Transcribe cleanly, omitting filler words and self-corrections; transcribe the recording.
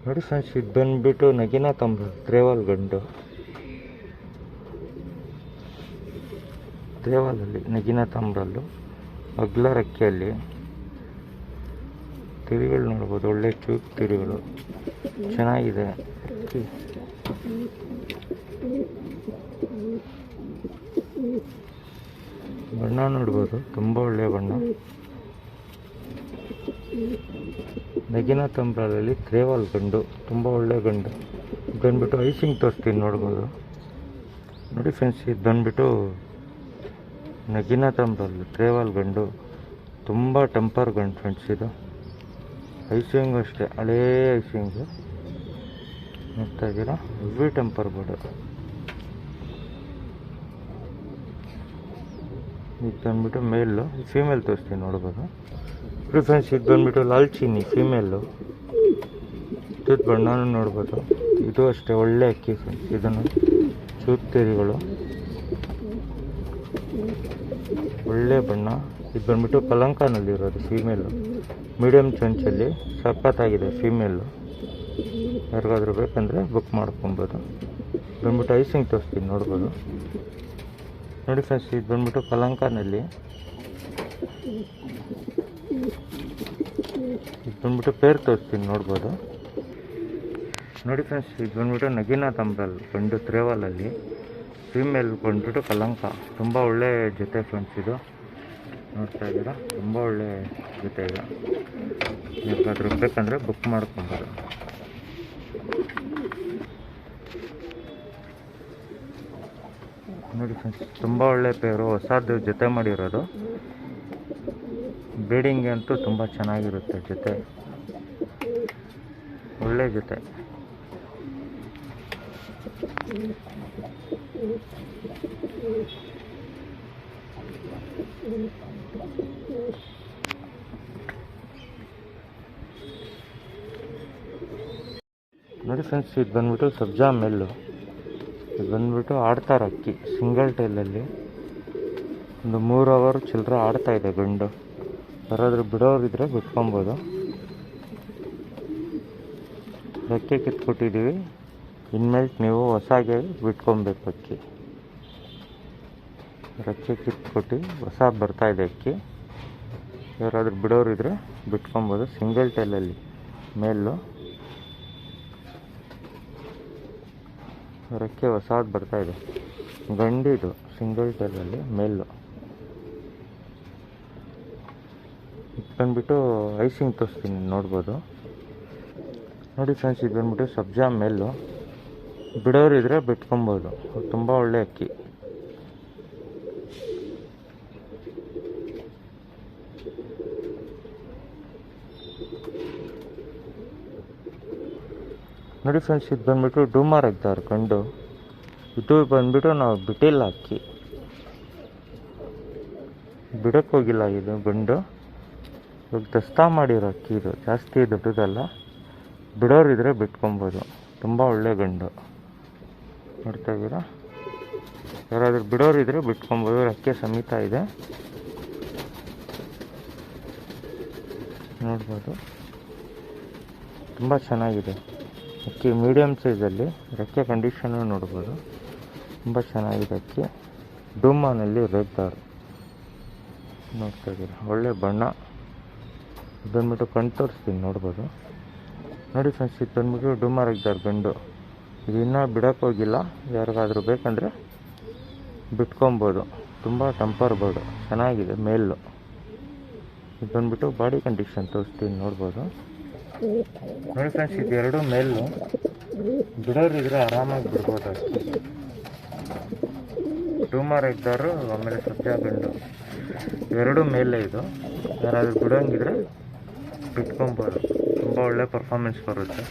ನೋಡಿ ಫ್ರೆಂಡ್ಸ್, ಇದು ಬಂದುಬಿಟ್ಟು ನಗಿನ ತಂಬ್ರ ತ್ರೇವಾಲ್ ಗಂಡು. ತ್ರೇವಾಲಲ್ಲಿ ನಗಿನ ತಂಬ್ರಲ್ಲು ಅಗ್ಲ ರೆಕ್ಕೆಯಲ್ಲಿ ತಿರಿಗಳು ನೋಡ್ಬೋದು. ಒಳ್ಳೆ ಚೂಕ್ ತಿರಿಗಳು ಚೆನ್ನಾಗಿದೆ. ಬಣ್ಣ ನೋಡ್ಬೋದು, ತುಂಬ ಒಳ್ಳೆಯ ಬಣ್ಣ. ನಗಿನ ತಂಬ್ರಲ್ಲಿ ತ್ರೇವಾಲ್ ಗಂಡು, ತುಂಬ ಒಳ್ಳೆಯ ಗಂಡು. ಇದು ಬಂದ್ಬಿಟ್ಟು ಐಸಿಂಗ್ ತೋರಿಸ್ತೀನಿ ನೋಡ್ಬೋದು. ನೋಡಿ ಫ್ರೆಂಡ್ಸ್, ಇದು ಬಂದ್ಬಿಟ್ಟು ನಗಿನ ತಂಬ್ರಲ್ಲಿ ತ್ರೇವಾಲ್ ಗಂಡು, ತುಂಬ ಟೆಂಪರ್ ಗಂಡು ಫ್ರೆಂಡ್ಸ್. ಇದು ಐಸಿಂಗು ಅಷ್ಟೇ, ಹಳೇ ಐಸಿಂಗು ನೋಡ್ತಾ ಇದ್ದೀರಾ. Heavy temper board. ಇದು ಬಂದ್ಬಿಟ್ಟು ಮೇಲು, ಫೀಮೇಲ್ ತೋರಿಸ್ತೀನಿ ನೋಡ್ಬೋದು. ಫ್ರೆಂಡ್ಸ್, ಇದು ಬಂದ್ಬಿಟ್ಟು ಲಾಲ್ಚಿನ್ನಿ ಫೀಮೇಲು. ಇದು ಬಣ್ಣನೂ ನೋಡ್ಬೋದು. ಇದು ಅಷ್ಟೇ ಒಳ್ಳೆ ಅಕ್ಕಿ ಫ್ರೆಂಡ್ಸ್. ಇದನ್ನು ಚೂತ್ತೇರಿಗಳು ಒಳ್ಳೆ ಬಣ್ಣ. ಇದು ಬಂದ್ಬಿಟ್ಟು ಕಲಂಕನಲ್ಲಿರೋದು ಫೀಮೇಲು. ಮೀಡಿಯಮ್ ಚೊಂಚಲ್ಲಿ ಸಖತ್ತಾಗಿದೆ ಫೀಮೇಲು. ಯಾರಿಗಾದ್ರೂ ಬೇಕಂದರೆ ಬುಕ್ ಮಾಡ್ಕೊಬೋದು. ಬಂದ್ಬಿಟ್ಟು ಐಸಿಂಗ್ ತೋರಿಸ್ತೀನಿ ನೋಡ್ಬೋದು. ನೋಡಿ ಫ್ರೆಂಡ್ಸ್, ಇದು ಬಂದ್ಬಿಟ್ಟು ಕಲಂಕನಲ್ಲಿ. ಇದು ಬಂದ್ಬಿಟ್ಟು ಪೇರ್ ತೋರಿಸ್ತೀನಿ ನೋಡ್ಬೋದು. ನೋಡಿ ಫ್ರೆಂಡ್ಸ್, ಇದು ಬಂದ್ಬಿಟ್ಟು ನಗಿನ ತಂಬ್ರಲ್ ಗಂಡು ತ್ರೇವಾಲಲ್ಲಿ. ಫೀಮೇಲ್ ಬಂದ್ಬಿಟ್ಟು ಕಲಂಕ. ತುಂಬ ಒಳ್ಳೆ ಜೊತೆ ಫ್ರೆಂಡ್ಸ್. ಇದು ನೋಡ್ತಾ ಇದ್ದೀರಾ, ತುಂಬ ಒಳ್ಳೆ ಜೊತೆ. ಈಗ ಯಾರಿಗಾದ್ರೂ ಬೇಕಂದರೆ ಬುಕ್ ಮಾಡ್ಕೊಬೋದು. ನೋಡಿ ಫ್ರೆಂಡ್ಸ್, ತುಂಬ ಒಳ್ಳೆ ಪೇರು. ಹೊಸದು ಜೊತೆ ಮಾಡಿರೋದು. ಬ್ರೀಡಿಂಗ್ ಅಂತೂ ತುಂಬ ಚೆನ್ನಾಗಿರುತ್ತೆ ಜೊತೆ, ಒಳ್ಳೆ ಜೊತೆ. ನೋಡಿ ಫ್ರೆಂಡ್ಸ್, ಇದು ಬಂದ್ಬಿಟ್ಟು ಸಬ್ಜಾ ಮೆಲ್ಲು. ಇದು ಬಂದ್ಬಿಟ್ಟು ಆಡ್ತಾರೆ ಅಕ್ಕಿ ಸಿಂಗಲ್ ಟೈಲಲ್ಲಿ. ಒಂದು 3 ಅವರ್ ಚಿಲ್ಲರೆ ಆಡ್ತಾಯಿದೆ ಗಂಡು. ಯಾರಾದರೂ ಬಿಡೋರಿದ್ರೆ ಬಿಟ್ಕೊಬೋದು. ರೆಕ್ಕೆ ಕಿತ್ಕೊಟ್ಟಿದ್ದೀವಿ, ಇನ್ಮೇಲೆ ನೀವು ಹೊಸಾಗೆ ಬಿಟ್ಕೊಬೇಕು ಅಕ್ಕಿ. ರೆಕ್ಕೆ ಕಿತ್ಕೊಟ್ಟು ಹೊಸ ಬರ್ತಾಯಿದೆ ಅಕ್ಕಿ. ಯಾರಾದರೂ ಬಿಡೋರಿದ್ರೆ ಬಿಟ್ಕೊಬೋದು. ಸಿಂಗಲ್ ಟೈಲಲ್ಲಿ ಮೇಲು. ರೆಕ್ಕೆ ಹೊಸದು ಬರ್ತಾಯಿದೆ. ಗಂಡಿದು ಸಿಂಗಲ್ ಟೈಲಲ್ಲಿ ಮೇಲು. ಬಂದ್ಬಿಟ್ಟು ಐಸಿಂಗ್ ತೋರಿಸ್ತೀನಿ ನೋಡ್ಬೋದು. ನೋಡಿ ಫ್ರೆಂಡ್ಸ್, ಇದು ಬಂದ್ಬಿಟ್ಟು ಸಬ್ಜಾ ಮೇಲು. ಬಿಡೋರಿದ್ರೆ ಬಿಟ್ಕೊಬೋದು. ತುಂಬ ಒಳ್ಳೆ ಅಕ್ಕಿ. ನೋಡಿ ಫ್ರೆಂಡ್ಸ್, ಇದು ಬಂದ್ಬಿಟ್ಟು ಡೂಮಾರ್ ಎಗ್ದಾರ್ ಗಂಡು. ಇದು ಬಂದ್ಬಿಟ್ಟು ನಾವು ಬಿಟ್ಟಿಲ್ಲ ಅಕ್ಕಿ, ಬಿಡಕ್ಕೆ ಹೋಗಿಲ್ಲ. ಇದು ಗಂಡು ಇವಾಗ ದಸ್ತಾ ಮಾಡಿರೋ ಅಕ್ಕಿ. ಇದು ಜಾಸ್ತಿ ದೊಡ್ಡದಲ್ಲ. ಬಿಡೋರಿದ್ರೆ ಬಿಟ್ಕೊಬೋದು. ತುಂಬ ಒಳ್ಳೆ ಗಂಡು. ನೋಡ್ತಾ ಇದ್ದೀರಾ. ಯಾರಾದರೂ ಬಿಡೋರಿದ್ರೆ ಬಿಟ್ಕೊಬೋದು. ರೆಕ್ಕೆ ಸಮೇತ ಇದೆ ನೋಡ್ಬೋದು. ತುಂಬ ಚೆನ್ನಾಗಿದೆ ಅಕ್ಕಿ. ಮೀಡಿಯಮ್ ಸೈಜಲ್ಲಿ ರೆಕ್ಕೆ ಕಂಡೀಷನ್ನು ನೋಡ್ಬೋದು. ತುಂಬ ಚೆನ್ನಾಗಿದೆ ಅಕ್ಕಿ. ಡೂಮಾನಲ್ಲಿ ರೆಗ್ದಾರ್ ನೋಡ್ತಾ ಇದ್ದೀರಾ. ಒಳ್ಳೆ ಬಣ್ಣ. ಬಂದ್ಬಿಟ್ಟು ಕಣ್ ತೋರಿಸ್ತೀನಿ ನೋಡ್ಬೋದು. ನೋಡಿ ಫ್ರೆಂಡ್ಸ್, ಇದು ಬಂದ್ಬಿಟ್ಟು ಡೂಮಾರ್ ರೆಗ್ದಾರ್ ಗಂಡು. ಇದು ಇನ್ನೂ ಬಿಡೋಕ್ಕೆ ಹೋಗಿಲ್ಲ. ಯಾರಿಗಾದ್ರೂ ಬೇಕಂದರೆ ಬಿಟ್ಕೊಬೋದು. ತುಂಬ ಟೆಂಪರ್ ಬೋರ್ಡು ಚೆನ್ನಾಗಿದೆ ಮೇಲು. ಇದು ಬಂದ್ಬಿಟ್ಟು ಬಾಡಿ ಕಂಡೀಷನ್ ತೋರಿಸ್ತೀನಿ ನೋಡ್ಬೋದು. ನೋಡಿ ಫ್ರೆಂಡ್ಸ್, ಇದು ಎರಡು ಮೇಲು. ಬಿಡೋರಿದ್ರೆ ಆರಾಮಾಗಿ ಬಿಡ್ಬೋದು ಅಷ್ಟೇ. ಡೂಮಾರ್ ಎಗ್ದಾರು ಆಮೇಲೆ ಸಬ್ಜಾ ಗಂಡು ಎರಡು ಮೇಲೆ. ಇದು ಯಾರಾದರೂ ಬಿಡೋಂಗಿದ್ರೆ ಬಿಟ್ಕೊಬೋದು. ತುಂಬ ಒಳ್ಳೆ ಪರ್ಫಾರ್ಮೆನ್ಸ್ ಬರುತ್ತೆ.